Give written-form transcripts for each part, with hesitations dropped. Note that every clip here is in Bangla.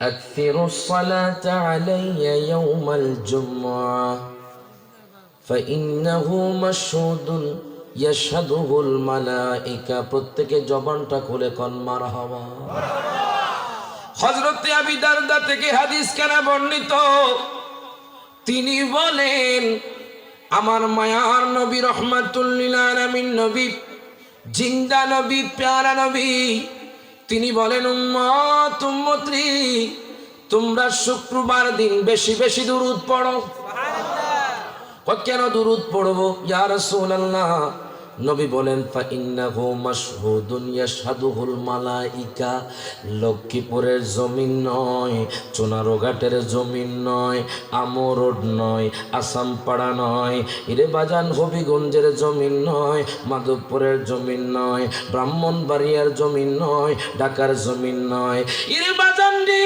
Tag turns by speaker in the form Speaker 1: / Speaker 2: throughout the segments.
Speaker 1: আকসিরুস সালাতা আলাইয়া ইয়াউমাল জুমআহ ফাইন্নাহু মাশহুদুন ইয়াশহাদুহুল মালায়েকা। প্রত্যেকে জবানটা খুলে কোন মারহাবা। হযরত আবু দারদা থেকে হাদিস কানা বর্ণিত, তিনি বলেন আমার মায়ার নবী রহমাতুল লিল আলামিন নবী, জিন্দা নবী, প্যারা নবী, তিনি বলেন উম্মত উম্মতি তোমরা শুক্রবার দিন বেশি বেশি দুরূদ পড়ো। কেন দুরূদ পড়বো ইয়া রাসূলুল্লাহ? নবী বলেন ফাইন্নাহু মাশহুদুন ইয়াশহাদুহুল মালায়েকা। লক্ষ্মীপুরের জমিন নয়, চুনারোঘাটের জমিন নয়, আমরোড নয়, আসামপাড়া নয়, ইরে বাজান হবিগঞ্জের জমিন নয়, মাধবপুরের জমিন নয়, ব্রাহ্মণবাড়িয়ার জমিন নয়, ঢাকার জমিন নয়, ইরে বাজান রে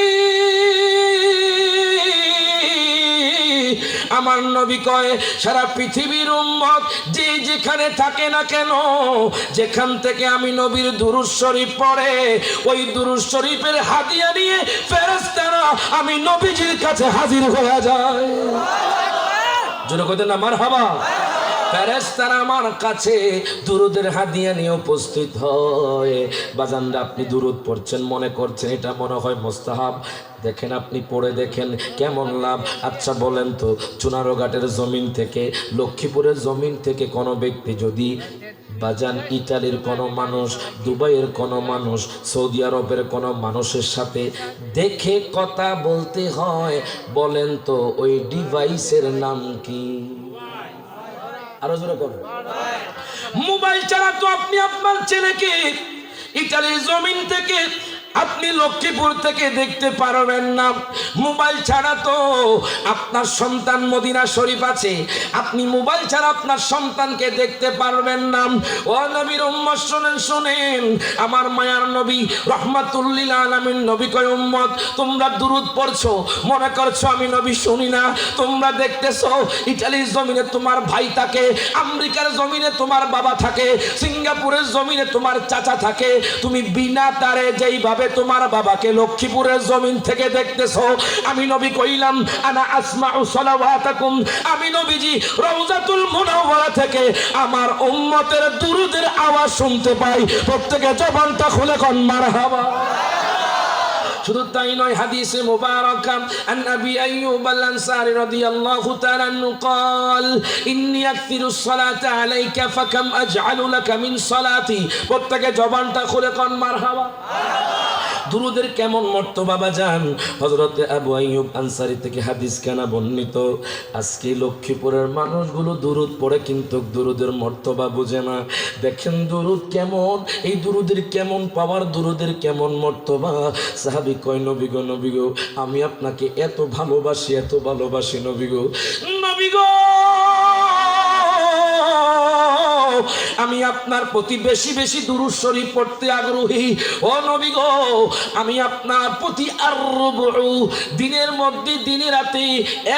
Speaker 1: আমার নবী কয় সারা পৃথিবীর উম্মত যে যেখানে থাকে না কেন, যেখান থেকে আমি নবীর দুরূদ শরীফ পড়ে ওই দুরূদ শরীফের হাদিয়া নিয়ে ফেরেশতারা আমি নবীজির কাছে হাজির হয়ে যায়। জোরে কইতেন না মারহাবা। ফেরেশতারা আমার কাছে দুরূদের হাদিয়া নিয়ে উপস্থিত হয়। বাজানরা আপনি দুরূদ পড়ছেন, মনে করছেন এটা মনে হয় মুস্তাহাব, দেখেন আপনি পড়ে দেখেন কেমন লাভ। আচ্ছা বলেন তো, চুনারোঘাটের জমিন থেকে, লক্ষ্মীপুরের জমিন থেকে কোনো ব্যক্তি যদি বাজান ইতালির কোনো মানুষ, দুবাইয়ের কোনো মানুষ, সৌদি আরবের কোনো মানুষের সাথে দেখে কথা বলতে হয়, বলেন তো ওই ডিভাইসের নাম কি? আরো জোরে করুন। মোবাইল ছাড়া তো আপনি আপনার ছেলেকে ইতালির জমিন থেকে, আপনি লক্ষ্মীপুর থেকে দেখতে পারবেন না। মোবাইল ছাড়া তো আপনার সন্তান মদিনা শরীফ আছে, আপনি মোবাইল ছাড়া আপনার সন্তানকে দেখতে পারবেন না। ও নবীর উম্মত শুনেন শুনেন, আমার মায়ার নবী রহমাতুল লিল আলামিন নবী কয় উম্মত তোমরা দুরূদ পড়ছো, মনে করছো আমি নবী শুনি না। তোমরা দেখতেছো ইতালির জমিনে তোমার ভাই থাকে, আমেরিকার জমিনে তোমার বাবা থাকে, সিঙ্গাপুরের জমিনে তোমার চাচা থাকে, তুমি বিনা তারে যেইভাবে তোমার বাবাকে লক্ষ্মীপুরের জমিন থেকে দেখতেছো, আমি নবী কইলাম আনা আসমাউ সালাওয়াতাকুম, আমি নবীজি রওজাতুল মুনাওয়ারা থেকে আমার উম্মতের দুরূদের আওয়াজ শুনতে পাই। প্রত্যেকে জবানটা খুলে কোন মারহাবা। শুধু তাই নয়, হাদিসে মুবারাকা আন আবি আইয়ুব আল আনসারী রাদিয়াল্লাহু তাআলা আনহু قال ইন্নী আকসিরুস সালাতা আলাইকা ফাকাম আজআলু লাকা মিন সালাতি। প্রত্যেকে জবানটা খুলে কোন মারহাবা। দুরূদের কেমন মর্তবা বাজান। হযরত আবু আইয়ুব আনসারী থেকে হাদিস কানা বর্ণিত, আজকে লক্ষ্মীপুরের মানুষগুলো দুরূদ পড়ে কিন্তু দুরূদের মর্তবা বুঝে না। দেখেন দুরূদ কেমন, এই দুরূদের কেমন পাওয়ার, দুরূদের কেমন মর্তবা। সাহাবী কয় নবী গো নবী গো আমি আপনাকে এত ভালোবাসি, এত ভালোবাসি নবী গো, নবী গো আমি আপনার প্রতি বেশি বেশি দুরূদ শরীফ পড়তে আগ্রহী। ও নবী গো আমি আপনার প্রতি দিনের মধ্যে দিনে রাতে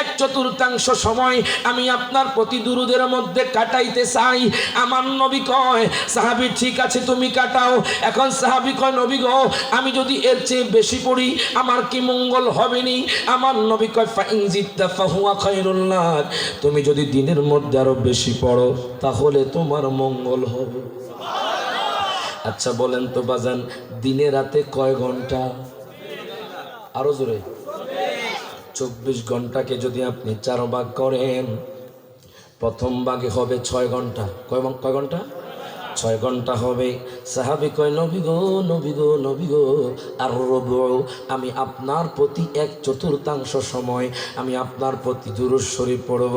Speaker 1: 1/4 সময় আমি আপনার প্রতি দুরূদের মধ্যে কাটাইতে চাই। আমার নবী কয় সাহাবী ঠিক আছে তুমি কাটাও। এখন সাহাবী কয় নবী গো আমি যদি এর চেয়ে বেশি পড়ি আমার কি মঙ্গল হবে নি? আমার নবী কয় ফাইন জিত্তা ফাহুয়া খায়রুল লাক, তুমি যদি দিনের মধ্যে আরো বেশি পড়ো তাহলে তোমার মঙ্গল হবে। আচ্ছা বলেন তো বাজান দিনে রাতে কয় ঘন্টা? আরো জোরে। 24 ঘন্টাকে যদি আপনি 4 ভাগ করেন, প্রথম ভাগে হবে 6 ঘন্টা। কয় ঘন্টা? 6 ঘন্টা হবে। সাহাবী কয় নবী গো নবী গো নবী গো আর রবু, আমি আপনার প্রতি 1/4 সময় আমি আপনার প্রতি দুরূদ শরীফ পড়ব।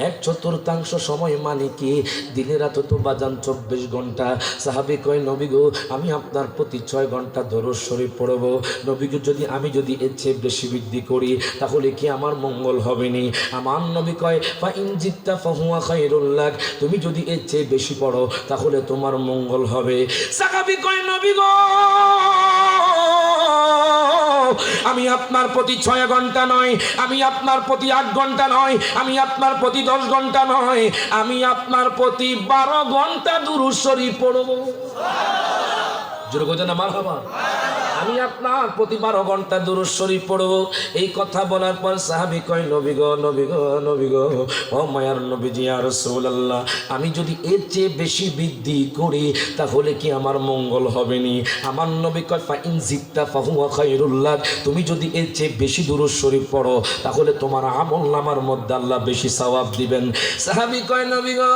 Speaker 1: 1/4 সময় মানে কি? দিনে রাতে তো বাজান 24 ঘন্টা। সাহাবী কয় নবী গো আমি আপনার প্রতি 6 ঘন্টা দুরূদ শরীফ পড়ব। নবী গো আমি যদি এর চেয়ে বেশি বৃদ্ধি করি তাহলে কি আমার মঙ্গল হবে নি? আমার নবী কয় ফাইন জিত্তা ফাহুয়া খায়রুল লাক, তুমি যদি এর চেয়ে বেশি পড়ো তাহলে তোমার মঙ্গল হবে। সাহাবী কয় নবী গো আমি আপনার প্রতি 6 ঘন্টা নয়, আমি আপনার প্রতি 8 ঘন্টা নয়, আমি আপনার প্রতি 10 ঘন্টা নয়, আমি আপনার প্রতি 12 ঘন্টা দুরূদ শরীফ পড়ব। জোরে কইতেন না মারহাবা। আমি আপনার প্রতি 12 ঘন্টা দুরূদ শরীফ পড়ব। এই কথা বলার পর সাহাবী কয় নবী গো নবী গো নবী গো, ও মায়ার নবীজি ইয়া রাসূলুল্লাহ, আমি যদি এর চেয়ে বেশি বৃদ্ধি করি তাহলে কি আমার মঙ্গল হবে নি? আমার নবী কয় ফা ইন জিত্তা ফাহুয়া খায়রুল লাক, তুমি যদি এর চেয়ে বেশি দুরূদ শরীফ পড়ো তাহলে তোমার আমলনামার মধ্যে আল্লাহ বেশি সওয়াব দিবেন। সাহাবী কয় নবী গো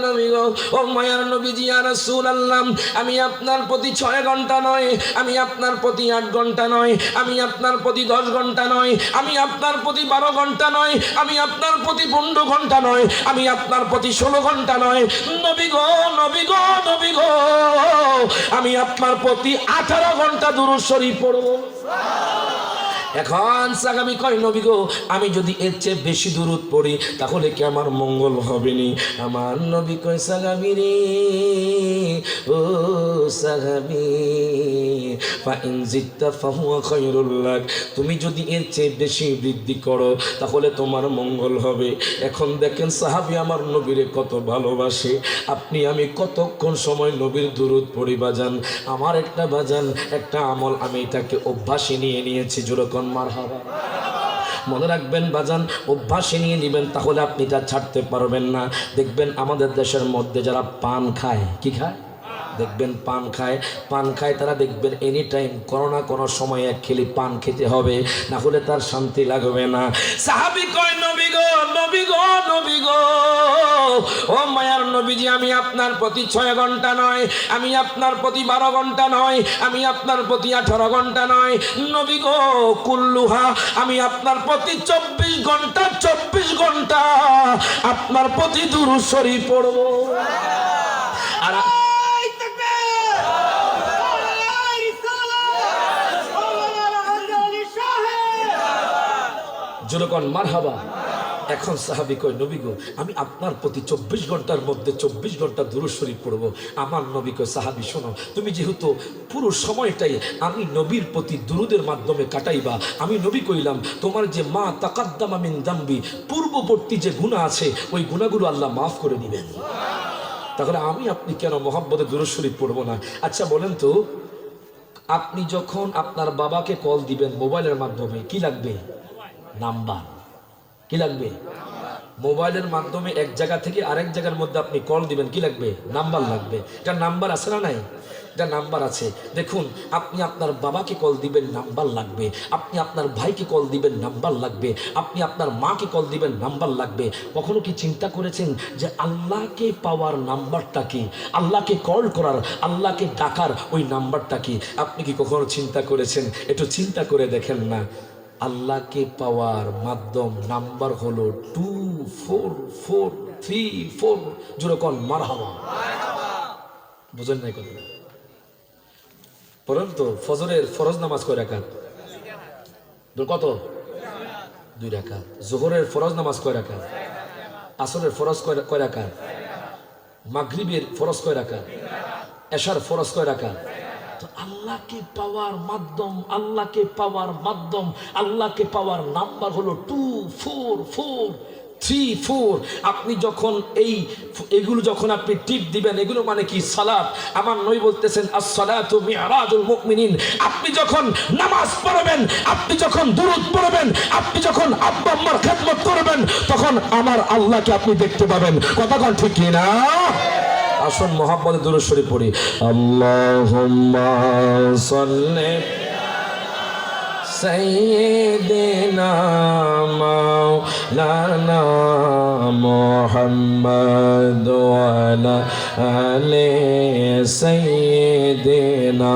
Speaker 1: নবী গো, ও মায়ার নবীজি ইয়া রাসূলুল্লাহ, আমি আপনার প্রতি 6 ঘন্টা নয়, আমি আপনার প্রতি 8 ঘন্টা নয়, আমি আপনার প্রতি 10 ঘন্টা নয়, আমি আপনার প্রতি 12 ঘন্টা নয়, আমি আপনার প্রতি 15 ঘন্টা নয়, আমি আপনার প্রতি 16 ঘন্টা নয়, নবী গো নবী গো নবী গো, আমি আপনার প্রতি 18 ঘন্টা দুরূদ শরীফ পড়ব। এখন সাহাবী কয় নবী গো, আমি যদি এর চেয়ে বেশি দুরূদ পড়ি তাহলে কি আমার মঙ্গল হবে নি? আমার নবী কয় সাহাবী রে, ও সাহাবী, ফা ইন জিত্তা ফাহুয়া খায়রুল লাক, তুমি যদি এর চেয়ে বেশি বৃদ্ধি করো তাহলে তোমার মঙ্গল হবে। এখন দেখেন সাহাবী আমার নবীরে কত ভালোবাসে। আপনি আমি কতক্ষণ সময় নবীর দুরূদ পড়ি বাজান? আমার একটা বাজান একটা আমল আমি এটাকে অভ্যাসে নিয়ে নিয়েছি। যেরকম মারহাবা, মনে রাখবেন বাজান, অভ্যাসে নিয়ে নেবেন তাহলে আপনি এটা ছাড়তে পারবেন না। দেখবেন আমাদের দেশের মধ্যে যারা পান খায়, কি খায় দেখবেন পান খায় তারা দেখবেন এনি টাইম কোনো না কোনো সময় এক খেলি পান খেতে হবে, না হলে তার শান্তি লাগবে না। সাহাবী কয় নবী গো নবী গো নবী গো, ও মায়ার নবীজি, আমি আপনার প্রতি 6 ঘন্টা নয়, আমি আপনার প্রতি 12 ঘন্টা নয়, আমি আপনার প্রতি 18 ঘন্টা নয়, নবী গো কুল্লুহা, আমি আপনার প্রতি 24 ঘন্টা 24 ঘন্টা আপনার প্রতি দুরূদ শরীফ পড়ব। আর যেরকম মারহাবা। এখন সাহাবী কয় নবী গো, আমি আপনার প্রতি 24 ঘন্টার মধ্যে 24 ঘন্টা দুরূদ শরীফ পড়ব। আমার নবী কয় সাহাবী শোনো, তুমি যেহেতু পুরো সময়টাই আমি নবীর প্রতি দুরূদের মাধ্যমে কাটাইবা, আমি নবী কইলাম তোমার যে মা তাকাদ্দামা মিন যামবি, পূর্ববর্তী যে গুনাহ আছে ওই গুনাহগুলো আল্লাহ মাফ করে দিবেন। তাহলে আমি আপনি কেন মহব্বতে দুরূদ শরীফ পড়ব না? আচ্ছা বলেন তো, আপনি যখন আপনার বাবাকে কল দিবেন মোবাইলের মাধ্যমে কি লাগবে? নাম্বার। কি লাগবে? মোবাইলের মাধ্যমে এক জায়গা থেকে আরেক জায়গার মধ্যে আপনি কল দিবেন, কি লাগবে? নাম্বার লাগবে। এটা নাম্বার আছে না নাই? এটা নাম্বার আছে। দেখুন, আপনি আপনার বাবাকে কল দিবেন, নাম্বার লাগবে। আপনি আপনার ভাইকে কল দিবেন, নাম্বার লাগবে। আপনি আপনার মাকে কল দিবেন, নাম্বার লাগবে। কখনো কি চিন্তা করেছেন যে আল্লাহকে পাওয়ার নাম্বারটা কি? আল্লাহকে কল করার, আল্লাহকে ডাকার ওই নাম্বারটা কি? আপনি কি কখনো চিন্তা করেছেন? একটু চিন্তা করে দেখেন না। আল্লাহকে পাওয়ার মাধ্যম নাম্বার হলো 244334। যেরকম মারহাবা, বুঝেন নাই কথা? পরন্তু ফজরের ফরজ নামাজ কয় রাকাত? কত? 2 রাকাত। যোহরের ফরজ নামাজ কয় রাকাত? আসরের ফরজ কয় রাকাত? মাগরিবের ফরজ কয় রাকাত? এশার ফরজ কয় রাকাত? তো আল্লাহকে পাওয়ার মাধ্যম, আল্লাহকে পাওয়ার মাধ্যম, আল্লাহকে পাওয়ার নাম্বার হলো 244334। আপনি যখন এইগুলো যখন আপনি টিপ দিবেন, এগুলো মানে কি? সালাত। আমার নবী বলতেছেন আস-সালাতু মি'রাজুল মুমিনিন। আপনি যখন নামাজ পড়বেন, আপনি যখন দুরূদ পড়বেন, আপনি যখন আব্বা আম্মার খেদমত করবেন, তখন আমার আল্লাহকে আপনি দেখতে পাবেন। কথা কোন ঠিক কি না? আসুন মোহাম্মদে দুরূদ শরীফ পড়ি। আল্লাহুম্মা সাল্লি সাইয়্যিদিনা মাওলানা মুহাম্মদ ওয়া আলা আলি সাইয়্যিদিনা